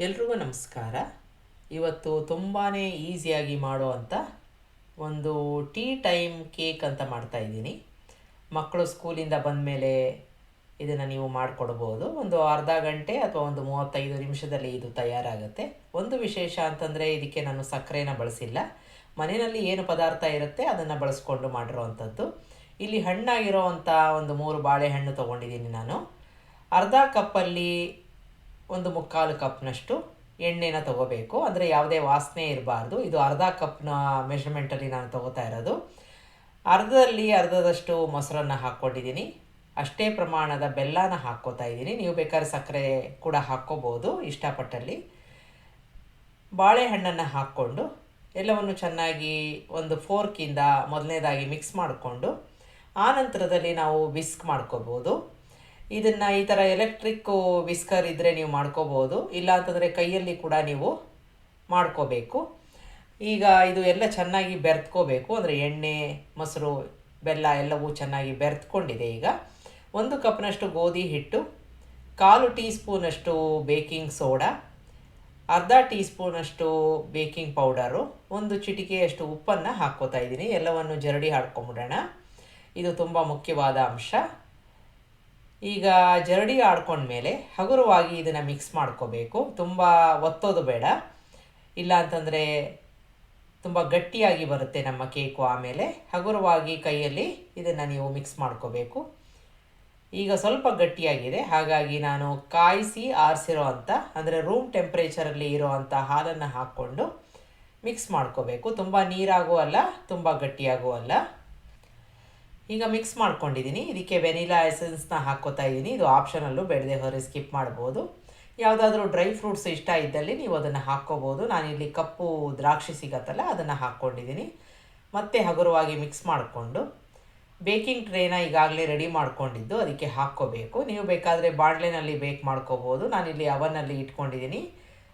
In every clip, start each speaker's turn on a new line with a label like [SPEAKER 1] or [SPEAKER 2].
[SPEAKER 1] ಎಲ್ರಿಗೂ ನಮಸ್ಕಾರ. ಇವತ್ತು ತುಂಬಾ ಈಸಿಯಾಗಿ ಮಾಡುವಂಥ ಒಂದು ಟೀ ಟೈಮ್ ಕೇಕ್ ಅಂತ ಮಾಡ್ತಾಯಿದ್ದೀನಿ. ಮಕ್ಕಳು ಸ್ಕೂಲಿಂದ ಬಂದಮೇಲೆ ಇದನ್ನು ನೀವು ಮಾಡಿಕೊಡ್ಬೋದು. ಒಂದು ಅರ್ಧ ಗಂಟೆ ಅಥವಾ ಒಂದು 35 ನಿಮಿಷದಲ್ಲಿ ಇದು ತಯಾರಾಗುತ್ತೆ. ಒಂದು ವಿಶೇಷ ಅಂತಂದರೆ ಇದಕ್ಕೆ ನಾನು ಸಕ್ಕರೆನ ಬಳಸಿಲ್ಲ. ಮನೆಯಲ್ಲಿ ಏನು ಪದಾರ್ಥ ಇರುತ್ತೆ ಅದನ್ನು ಬಳಸ್ಕೊಂಡು ಮಾಡಿರೋವಂಥದ್ದು. ಇಲ್ಲಿ ಹಣ್ಣಾಗಿರೋವಂಥ ಒಂದು 3 ಬಾಳೆಹಣ್ಣು ತೊಗೊಂಡಿದ್ದೀನಿ ನಾನು. ಅರ್ಧ ಕಪ್ಪಲ್ಲಿ ಒಂದು 3/4 ಕಪ್ನಷ್ಟು ಎಣ್ಣೆನ ತೊಗೋಬೇಕು. ಅಂದರೆ ಯಾವುದೇ ವಾಸನೆ ಇರಬಾರ್ದು. ಇದು ಅರ್ಧ ಕಪ್ನ ಮೆಷರ್ಮೆಂಟಲ್ಲಿ ನಾನು ತೊಗೋತಾ ಇರೋದು. ಅರ್ಧದಷ್ಟು ಮೊಸರನ್ನು ಹಾಕ್ಕೊಂಡಿದ್ದೀನಿ. ಅಷ್ಟೇ ಪ್ರಮಾಣದ ಬೆಲ್ಲನ ಹಾಕ್ಕೋತಾ ಇದ್ದೀನಿ. ನೀವು ಬೇಕಾದ್ರೆ ಸಕ್ಕರೆ ಕೂಡ ಹಾಕ್ಕೋಬೋದು ಇಷ್ಟಪಟ್ಟಲ್ಲಿ. ಬಾಳೆಹಣ್ಣನ್ನು ಹಾಕ್ಕೊಂಡು ಎಲ್ಲವನ್ನು ಚೆನ್ನಾಗಿ ಒಂದು ಫೋರ್ಕಿಂದ ಮೊದಲನೇದಾಗಿ ಮಿಕ್ಸ್ ಮಾಡಿಕೊಂಡು ಆನಂತರದಲ್ಲಿ ನಾವು ವಿಸ್ಕ್ ಮಾಡ್ಕೋಬೋದು. ಇದನ್ನು ಈ ಥರ ಎಲೆಕ್ಟ್ರಿಕ್ಕು ವಿಸ್ಕರ್ ಇದ್ದರೆ ನೀವು ಮಾಡ್ಕೋಬೋದು, ಇಲ್ಲ ಅಂತಂದರೆ ಕೈಯಲ್ಲಿ ಕೂಡ ನೀವು ಮಾಡ್ಕೋಬೇಕು. ಈಗ ಇದು ಎಲ್ಲ ಚೆನ್ನಾಗಿ ಬೆರೆತ್ಕೋಬೇಕು. ಅಂದರೆ ಎಣ್ಣೆ, ಮೊಸರು, ಬೆಲ್ಲ ಎಲ್ಲವೂ ಚೆನ್ನಾಗಿ ಬೆರೆತ್ಕೊಂಡಿದೆ. ಈಗ 1 ಕಪ್ನಷ್ಟು ಗೋಧಿ ಹಿಟ್ಟು, 1/4 ಟೀ ಸ್ಪೂನಷ್ಟು ಬೇಕಿಂಗ್ ಸೋಡಾ, ಅರ್ಧ ಟೀ ಸ್ಪೂನಷ್ಟು ಬೇಕಿಂಗ್ ಪೌಡರು, 1 ಚಿಟಿಕೆಯಷ್ಟು ಉಪ್ಪನ್ನು ಹಾಕ್ಕೋತಾ ಇದ್ದೀನಿ. ಎಲ್ಲವನ್ನು ಜರಡಿ ಹಾಡ್ಕೊಂಬಿಡೋಣ. ಇದು ತುಂಬ ಮುಖ್ಯವಾದ ಅಂಶ. ಈಗ ಜರಡಿ ಆಡ್ಕೊಂಡ್ಮೇಲೆ ಹಗುರವಾಗಿ ಇದನ್ನು ಮಿಕ್ಸ್ ಮಾಡ್ಕೋಬೇಕು. ತುಂಬ ಒತ್ತೋದು ಬೇಡ, ಇಲ್ಲ ಅಂತಂದರೆ ತುಂಬ ಗಟ್ಟಿಯಾಗಿ ಬರುತ್ತೆ ನಮ್ಮ ಕೇಕು. ಆಮೇಲೆ ಹಗುರವಾಗಿ ಕೈಯಲ್ಲಿ ಇದನ್ನು ನೀವು ಮಿಕ್ಸ್ ಮಾಡ್ಕೋಬೇಕು. ಈಗ ಸ್ವಲ್ಪ ಗಟ್ಟಿಯಾಗಿದೆ, ಹಾಗಾಗಿ ನಾನು ಕಾಯಿಸಿ ಆರಿಸಿರೋ ಅಂಥ ಅಂದರೆ ರೂಮ್ ಟೆಂಪ್ರೇಚರಲ್ಲಿ ಇರೋ ಅಂಥ ಹಾಲನ್ನು ಹಾಕ್ಕೊಂಡು ಮಿಕ್ಸ್ ಮಾಡ್ಕೋಬೇಕು. ತುಂಬ ನೀರಾಗೂ ಅಲ್ಲ, ತುಂಬ ಗಟ್ಟಿಯಾಗೂ ಅಲ್ಲ. ಈಗ ಮಿಕ್ಸ್ ಮಾಡ್ಕೊಂಡಿದ್ದೀನಿ. ಇದಕ್ಕೆ ವೆನಿಲಾ ಎಸೆನ್ಸ್ನ ಹಾಕ್ಕೋತಾ ಇದ್ದೀನಿ. ಇದು ಆಪ್ಷನಲ್ಲು, ಬೇಡದೆ ಹೊರಗೆ ಸ್ಕಿಪ್ ಮಾಡ್ಬೋದು. ಯಾವುದಾದ್ರೂ ಡ್ರೈ ಫ್ರೂಟ್ಸ್ ಇಷ್ಟ ಇದ್ದಲ್ಲಿ ನೀವು ಅದನ್ನು ಹಾಕ್ಕೋಬೋದು. ನಾನಿಲ್ಲಿ ಕಪ್ಪು ದ್ರಾಕ್ಷಿ ಸಿಗತ್ತಲ್ಲ ಅದನ್ನು ಹಾಕ್ಕೊಂಡಿದ್ದೀನಿ. ಮತ್ತೆ ಹಗುರವಾಗಿ ಮಿಕ್ಸ್ ಮಾಡಿಕೊಂಡು ಬೇಕಿಂಗ್ ಟ್ರೇನ ಈಗಾಗಲೇ ರೆಡಿ ಮಾಡ್ಕೊಂಡಿದ್ದು ಅದಕ್ಕೆ ಹಾಕ್ಕೋಬೇಕು. ನೀವು ಬೇಕಾದರೆ ಬಾಣಲೆನಲ್ಲಿ ಬೇಕ್ ಮಾಡ್ಕೋಬೋದು. ನಾನಿಲ್ಲಿ ಅವನ್ನಲ್ಲಿ ಇಟ್ಕೊಂಡಿದ್ದೀನಿ.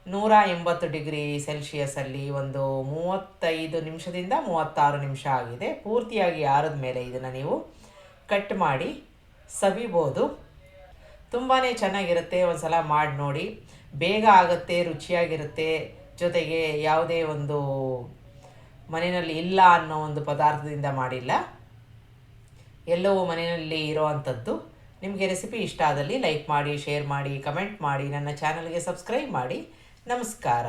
[SPEAKER 1] 180 ಡಿಗ್ರಿ ಸೆಲ್ಸಿಯಸಲ್ಲಿ ಒಂದು 35 ನಿಮಿಷದಿಂದ 36 ನಿಮಿಷ ಆಗಿದೆ. ಪೂರ್ತಿಯಾಗಿ ಆರಿದ ಮೇಲೆ ಇದನ್ನು ನೀವು ಕಟ್ ಮಾಡಿ ಸವಿಬೋದು. ತುಂಬಾ ಚೆನ್ನಾಗಿರುತ್ತೆ. ಒಂದು ಸಲ ಮಾಡಿ ನೋಡಿ. ಬೇಗ ಆಗುತ್ತೆ, ರುಚಿಯಾಗಿರುತ್ತೆ. ಜೊತೆಗೆ ಯಾವುದೇ ಒಂದು ಮನೆಯಲ್ಲಿ ಇಲ್ಲ ಅನ್ನೋ ಒಂದು ಪದಾರ್ಥದಿಂದ ಮಾಡಿಲ್ಲ, ಎಲ್ಲವೂ ಮನೆಯಲ್ಲಿ ಇರೋ ಅಂಥದ್ದು. ನಿಮಗೆ ರೆಸಿಪಿ ಇಷ್ಟ ಆದಲ್ಲಿ ಲೈಕ್ ಮಾಡಿ, ಶೇರ್ ಮಾಡಿ, ಕಮೆಂಟ್ ಮಾಡಿ, ನನ್ನ ಚಾನಲ್ಗೆ ಸಬ್ಸ್ಕ್ರೈಬ್ ಮಾಡಿ. ನಮಸ್ಕಾರ.